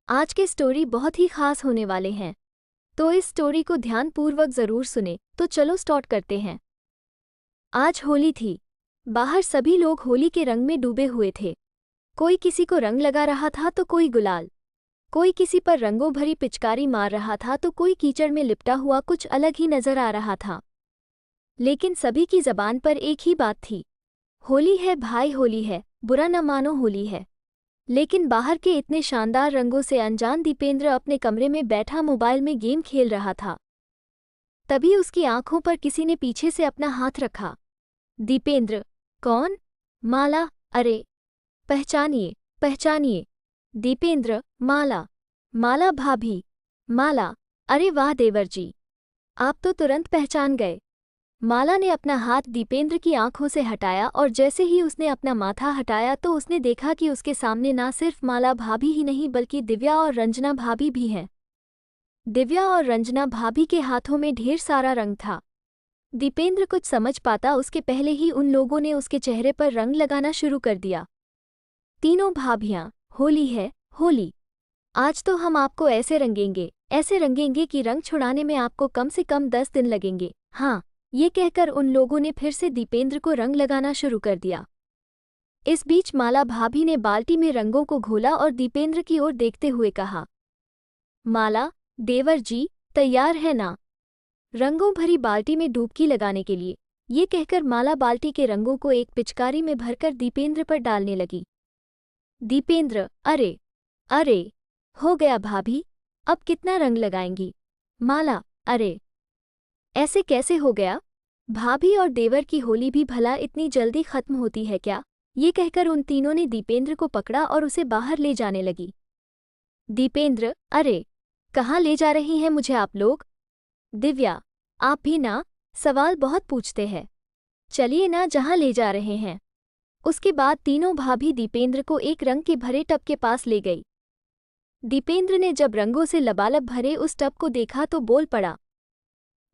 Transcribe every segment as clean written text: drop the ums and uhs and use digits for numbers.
आज के स्टोरी बहुत ही खास होने वाले हैं, तो इस स्टोरी को ध्यानपूर्वक जरूर सुने। तो चलो स्टार्ट करते हैं। आज होली थी। बाहर सभी लोग होली के रंग में डूबे हुए थे। कोई किसी को रंग लगा रहा था तो कोई गुलाल, कोई किसी पर रंगों भरी पिचकारी मार रहा था तो कोई कीचड़ में लिपटा हुआ कुछ अलग ही नजर आ रहा था। लेकिन सभी की जबान पर एक ही बात थी, होली है भाई, होली है, बुरा न मानो, होली है। लेकिन बाहर के इतने शानदार रंगों से अनजान दीपेंद्र अपने कमरे में बैठा मोबाइल में गेम खेल रहा था। तभी उसकी आंखों पर किसी ने पीछे से अपना हाथ रखा। दीपेंद्र, कौन? माला, अरे पहचानिए पहचानिए। दीपेंद्र, माला, माला भाभी, माला, अरे वाह देवर जी, आप तो तुरंत पहचान गए। माला ने अपना हाथ दीपेंद्र की आंखों से हटाया और जैसे ही उसने अपना माथा हटाया तो उसने देखा कि उसके सामने ना सिर्फ माला भाभी ही नहीं बल्कि दिव्या और रंजना भाभी भी हैं। दिव्या और रंजना भाभी के हाथों में ढेर सारा रंग था। दीपेंद्र कुछ समझ पाता उसके पहले ही उन लोगों ने उसके चेहरे पर रंग लगाना शुरू कर दिया। तीनों भाभियां, होली है, होली, आज तो हम आपको ऐसे रंगेंगे कि रंग छुड़ाने में आपको कम से कम 10 दिन लगेंगे। हाँ, ये कहकर उन लोगों ने फिर से दीपेंद्र को रंग लगाना शुरू कर दिया। इस बीच माला भाभी ने बाल्टी में रंगों को घोला और दीपेंद्र की ओर देखते हुए कहा, माला, देवर जी, तैयार है ना रंगों भरी बाल्टी में डुबकी लगाने के लिए? ये कहकर माला बाल्टी के रंगों को एक पिचकारी में भरकर दीपेंद्र पर डालने लगी। दीपेंद्र, अरे अरे, हो गया भाभी, अब कितना रंग लगाएंगी? माला, अरे ऐसे कैसे हो गया? भाभी और देवर की होली भी भला इतनी जल्दी खत्म होती है क्या? ये कहकर उन तीनों ने दीपेंद्र को पकड़ा और उसे बाहर ले जाने लगी। दीपेंद्र, अरे कहाँ ले जा रही हैं मुझे आप लोग? दिव्या, आप भी ना, सवाल बहुत पूछते हैं, चलिए ना जहाँ ले जा रहे हैं। उसके बाद तीनों भाभी दीपेंद्र को एक रंग के भरे टब के पास ले गई। दीपेंद्र ने जब रंगों से लबालब भरे उस टब को देखा तो बोल पड़ा,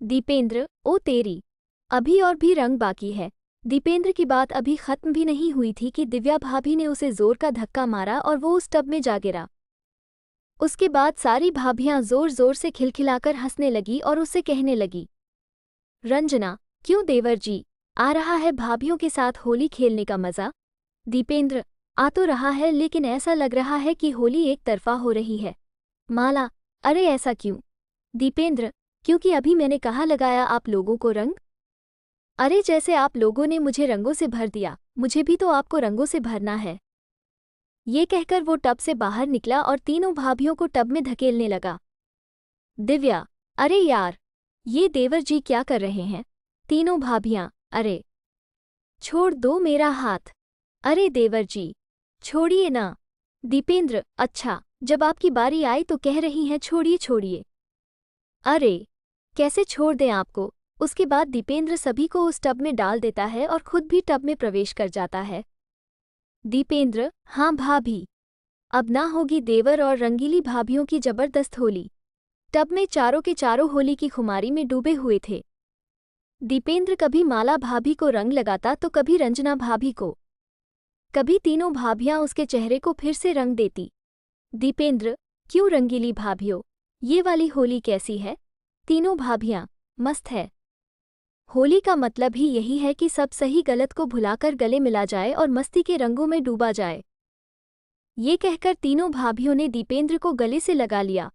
दीपेंद्र, ओ तेरी, अभी और भी रंग बाकी है। दीपेंद्र की बात अभी खत्म भी नहीं हुई थी कि दिव्या भाभी ने उसे जोर का धक्का मारा और वो उस टब में जा गिरा। उसके बाद सारी भाभियां जोर जोर से खिलखिलाकर हंसने लगी और उससे कहने लगी, रंजना, क्यों देवर जी, आ रहा है भाभियों के साथ होली खेलने का मजा? दीपेंद्र, आ तो रहा है लेकिन ऐसा लग रहा है कि होली एक तरफा हो रही है। माला, अरे ऐसा क्यों? दीपेंद्र, क्योंकि अभी मैंने कहा लगाया आप लोगों को रंग। अरे जैसे आप लोगों ने मुझे रंगों से भर दिया, मुझे भी तो आपको रंगों से भरना है। ये कहकर वो टब से बाहर निकला और तीनों भाभियों को टब में धकेलने लगा। दिव्या, अरे यार, ये देवर जी क्या कर रहे हैं? तीनों भाभियां, अरे छोड़ दो मेरा हाथ, अरे देवर जी, छोड़िए ना। दीपेंद्र, अच्छा, जब आपकी बारी आई तो कह रही हैं छोड़िए छोड़िए। अरे कैसे छोड़ दें आपको? उसके बाद दीपेंद्र सभी को उस टब में डाल देता है और खुद भी टब में प्रवेश कर जाता है। दीपेंद्र, हाँ भाभी, अब ना होगी देवर और रंगीली भाभियों की जबरदस्त होली। टब में चारों के चारों होली की खुमारी में डूबे हुए थे। दीपेंद्र कभी माला भाभी को रंग लगाता तो कभी रंजना भाभी को, कभी तीनों भाभियां उसके चेहरे को फिर से रंग देती। दीपेंद्र, क्यों रंगीली भाभियों, ये वाली होली कैसी है? तीनों भाभियां, मस्त है। होली का मतलब ही यही है कि सब सही गलत को भुलाकर गले मिला जाए और मस्ती के रंगों में डूबा जाए। ये कहकर तीनों भाभियों ने दीपेंद्र को गले से लगा लिया।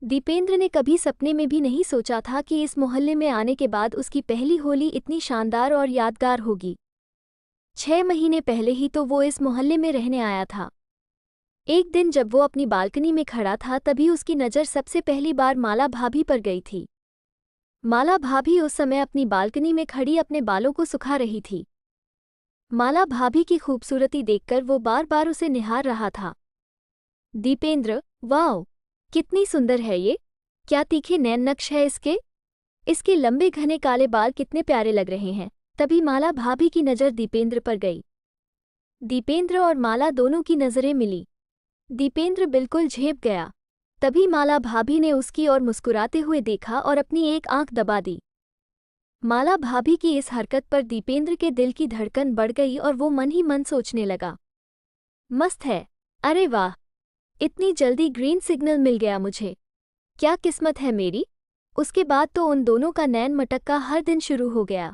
दीपेंद्र ने कभी सपने में भी नहीं सोचा था कि इस मोहल्ले में आने के बाद उसकी पहली होली इतनी शानदार और यादगार होगी। 6 महीने पहले ही तो वो इस मोहल्ले में रहने आया था। एक दिन जब वो अपनी बालकनी में खड़ा था तभी उसकी नज़र सबसे पहली बार माला भाभी पर गई थी। माला भाभी उस समय अपनी बालकनी में खड़ी अपने बालों को सुखा रही थी। माला भाभी की खूबसूरती देखकर वो बार बार उसे निहार रहा था। दीपेंद्र, वाओ, कितनी सुंदर है ये, क्या तीखे नैन नक्श है इसके, इसके लंबे घने काले बाल कितने प्यारे लग रहे हैं। तभी माला भाभी की नज़र दीपेंद्र पर गई। दीपेंद्र और माला दोनों की नज़रें मिली। दीपेंद्र बिल्कुल झेप गया। तभी माला भाभी ने उसकी ओर मुस्कुराते हुए देखा और अपनी एक आंख दबा दी। माला भाभी की इस हरकत पर दीपेंद्र के दिल की धड़कन बढ़ गई और वो मन ही मन सोचने लगा, मस्त है, अरे वाह, इतनी जल्दी ग्रीन सिग्नल मिल गया मुझे। क्या किस्मत है मेरी। उसके बाद तो उन दोनों का नैन मटक्का हर दिन शुरू हो गया।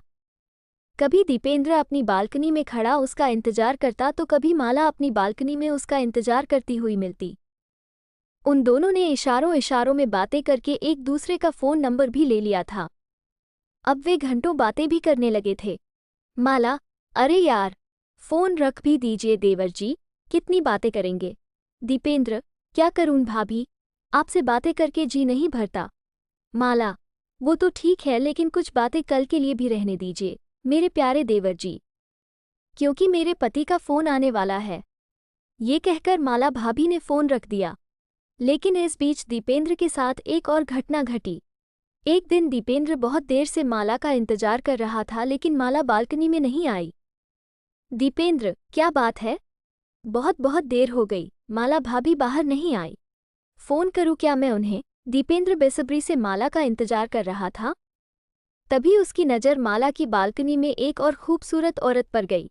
कभी दीपेंद्र अपनी बालकनी में खड़ा उसका इंतजार करता तो कभी माला अपनी बालकनी में उसका इंतजार करती हुई मिलती। उन दोनों ने इशारों इशारों में बातें करके एक दूसरे का फ़ोन नंबर भी ले लिया था। अब वे घंटों बातें भी करने लगे थे। माला, अरे यार, फ़ोन रख भी दीजिए देवर जी, कितनी बातें करेंगे। दीपेंद्र, क्या करूं भाभी, आपसे बातें करके जी नहीं भरता। माला, वो तो ठीक है लेकिन कुछ बातें कल के लिए भी रहने दीजिए मेरे प्यारे देवर जी, क्योंकि मेरे पति का फ़ोन आने वाला है। ये कहकर माला भाभी ने फ़ोन रख दिया। लेकिन इस बीच दीपेंद्र के साथ एक और घटना घटी। एक दिन दीपेंद्र बहुत देर से माला का इंतजार कर रहा था लेकिन माला बालकनी में नहीं आई। दीपेंद्र, क्या बात है? बहुत बहुत देर हो गई, माला भाभी बाहर नहीं आई। फ़ोन करूं क्या मैं उन्हें? दीपेंद्र बेसब्री से माला का इंतजार कर रहा था। तभी उसकी नज़र माला की बालकनी में एक और खूबसूरत औरत पर गई।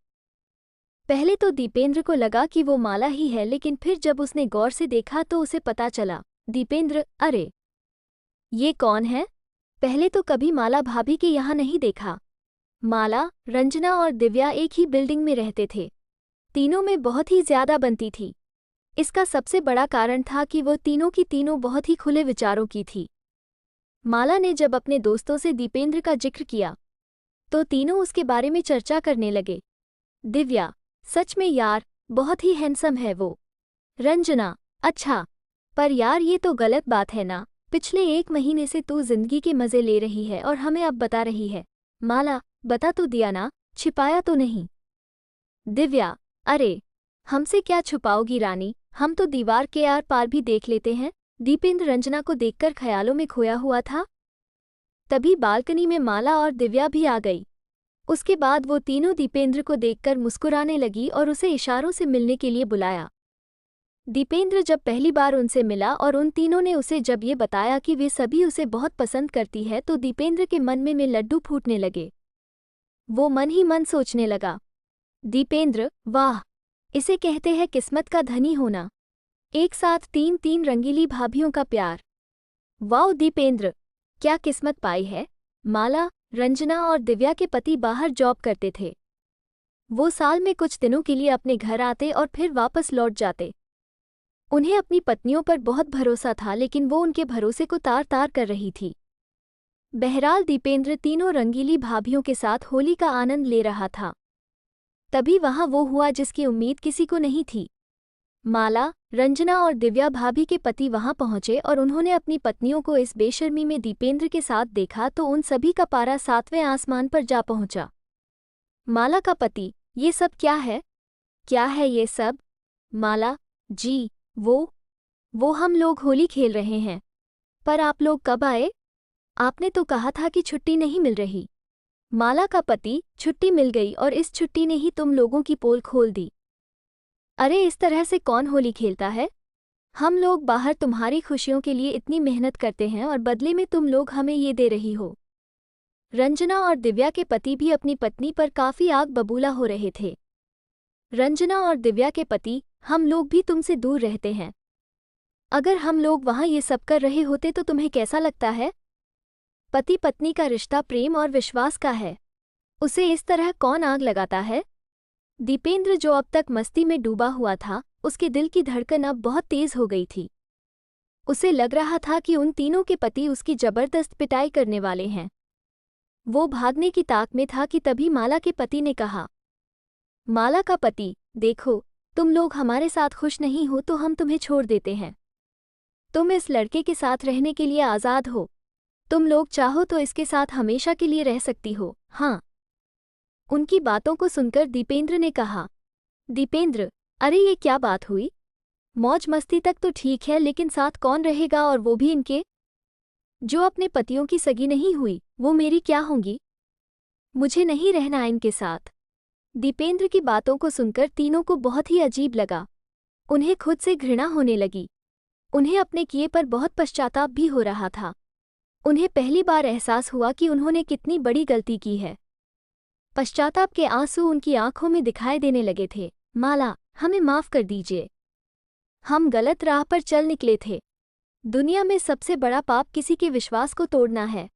पहले तो दीपेंद्र को लगा कि वो माला ही है लेकिन फिर जब उसने गौर से देखा तो उसे पता चला। दीपेंद्र, अरे ये कौन है? पहले तो कभी माला भाभी के यहाँ नहीं देखा। माला, रंजना और दिव्या एक ही बिल्डिंग में रहते थे। तीनों में बहुत ही ज्यादा बनती थी। इसका सबसे बड़ा कारण था कि वो तीनों की तीनों बहुत ही खुले विचारों की थी। माला ने जब अपने दोस्तों से दीपेंद्र का जिक्र किया तो तीनों उसके बारे में चर्चा करने लगे। दिव्या, सच में यार, बहुत ही हैंडसम है वो। रंजना, अच्छा, पर यार ये तो गलत बात है ना, पिछले 1 महीने से तू जिंदगी के मजे ले रही है और हमें अब बता रही है। माला, बता तो दिया ना, छिपाया तो नहीं। दिव्या, अरे हमसे क्या छुपाओगी रानी, हम तो दीवार के आर पार भी देख लेते हैं। दीपेंद्र रंजना को देखकर ख्यालों में खोया हुआ था। तभी बालकनी में माला और दिव्या भी आ गई। उसके बाद वो तीनों दीपेंद्र को देखकर मुस्कुराने लगी और उसे इशारों से मिलने के लिए बुलाया। दीपेंद्र जब पहली बार उनसे मिला और उन तीनों ने उसे जब ये बताया कि वे सभी उसे बहुत पसंद करती है तो दीपेंद्र के मन में लड्डू फूटने लगे। वो मन ही मन सोचने लगा, दीपेंद्र, वाह, इसे कहते हैं किस्मत का धनी होना। एक साथ 3 रंगीली भाभियों का प्यार। वाओ दीपेंद्र, क्या किस्मत पाई है। माला, रंजना और दिव्या के पति बाहर जॉब करते थे। वो साल में कुछ दिनों के लिए अपने घर आते और फिर वापस लौट जाते। उन्हें अपनी पत्नियों पर बहुत भरोसा था लेकिन वो उनके भरोसे को तार-तार कर रही थी। बहरहाल दीपेंद्र तीनों रंगीली भाभियों के साथ होली का आनंद ले रहा था। तभी वहां वो हुआ जिसकी उम्मीद किसी को नहीं थी। माला, रंजना और दिव्या भाभी के पति वहां पहुंचे और उन्होंने अपनी पत्नियों को इस बेशर्मी में दीपेंद्र के साथ देखा तो उन सभी का पारा 7वें आसमान पर जा पहुंचा। माला का पति, ये सब क्या है? क्या है ये सब? माला, जी, वो हम लोग होली खेल रहे हैं। पर आप लोग कब आए? आपने तो कहा था कि छुट्टी नहीं मिल रही। माला का पति, छुट्टी मिल गई और इस छुट्टी ने ही तुम लोगों की पोल खोल दी। अरे इस तरह से कौन होली खेलता है? हम लोग बाहर तुम्हारी खुशियों के लिए इतनी मेहनत करते हैं और बदले में तुम लोग हमें ये दे रही हो। रंजना और दिव्या के पति भी अपनी पत्नी पर काफी आग बबूला हो रहे थे। रंजना और दिव्या के पति, हम लोग भी तुमसे दूर रहते हैं। अगर हम लोग वहां ये सब कर रहे होते तो तुम्हें कैसा लगता है? पति पत्नी का रिश्ता प्रेम और विश्वास का है। उसे इस तरह कौन आग लगाता है? दीपेंद्र जो अब तक मस्ती में डूबा हुआ था, उसके दिल की धड़कन अब बहुत तेज हो गई थी। उसे लग रहा था कि उन तीनों के पति उसकी जबरदस्त पिटाई करने वाले हैं। वो भागने की ताक में था कि तभी माला के पति ने कहा। माला का पति, देखो, तुम लोग हमारे साथ खुश नहीं हो तो हम तुम्हें छोड़ देते हैं। तुम इस लड़के के साथ रहने के लिए आज़ाद हो। तुम लोग चाहो तो इसके साथ हमेशा के लिए रह सकती हो। हाँ। उनकी बातों को सुनकर दीपेंद्र ने कहा। दीपेंद्र, अरे ये क्या बात हुई? मौज मस्ती तक तो ठीक है लेकिन साथ कौन रहेगा और वो भी इनके? जो अपने पतियों की सगी नहीं हुई, वो मेरी क्या होंगी? मुझे नहीं रहना इनके साथ। दीपेंद्र की बातों को सुनकर तीनों को बहुत ही अजीब लगा। उन्हें खुद से घृणा होने लगी। उन्हें अपने किए पर बहुत पश्चाताप भी हो रहा था। उन्हें पहली बार एहसास हुआ कि उन्होंने कितनी बड़ी गलती की है। पश्चाताप के आंसू उनकी आंखों में दिखाई देने लगे थे। माला, हमें माफ कर दीजिए। हम गलत राह पर चल निकले थे। दुनिया में सबसे बड़ा पाप किसी के विश्वास को तोड़ना है।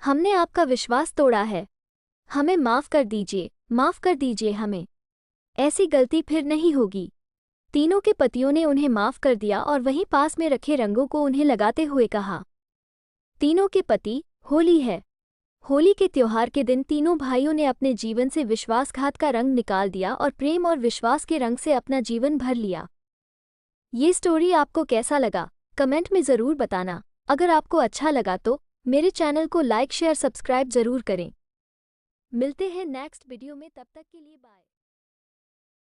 हमने आपका विश्वास तोड़ा है। हमें माफ़ कर दीजिए हमें। ऐसी गलती फिर नहीं होगी। तीनों के पतियों ने उन्हें माफ़ कर दिया और वहीं पास में रखे रंगों को उन्हें लगाते हुए कहा। तीनों के पति, होली है। होली के त्योहार के दिन तीनों भाइयों ने अपने जीवन से विश्वासघात का रंग निकाल दिया और प्रेम और विश्वास के रंग से अपना जीवन भर लिया। ये स्टोरी आपको कैसा लगा, कमेंट में ज़रूर बताना। अगर आपको अच्छा लगा तो मेरे चैनल को लाइक शेयर सब्सक्राइब ज़रूर करें। मिलते हैं नेक्स्ट वीडियो में, तब तक के लिए बाय।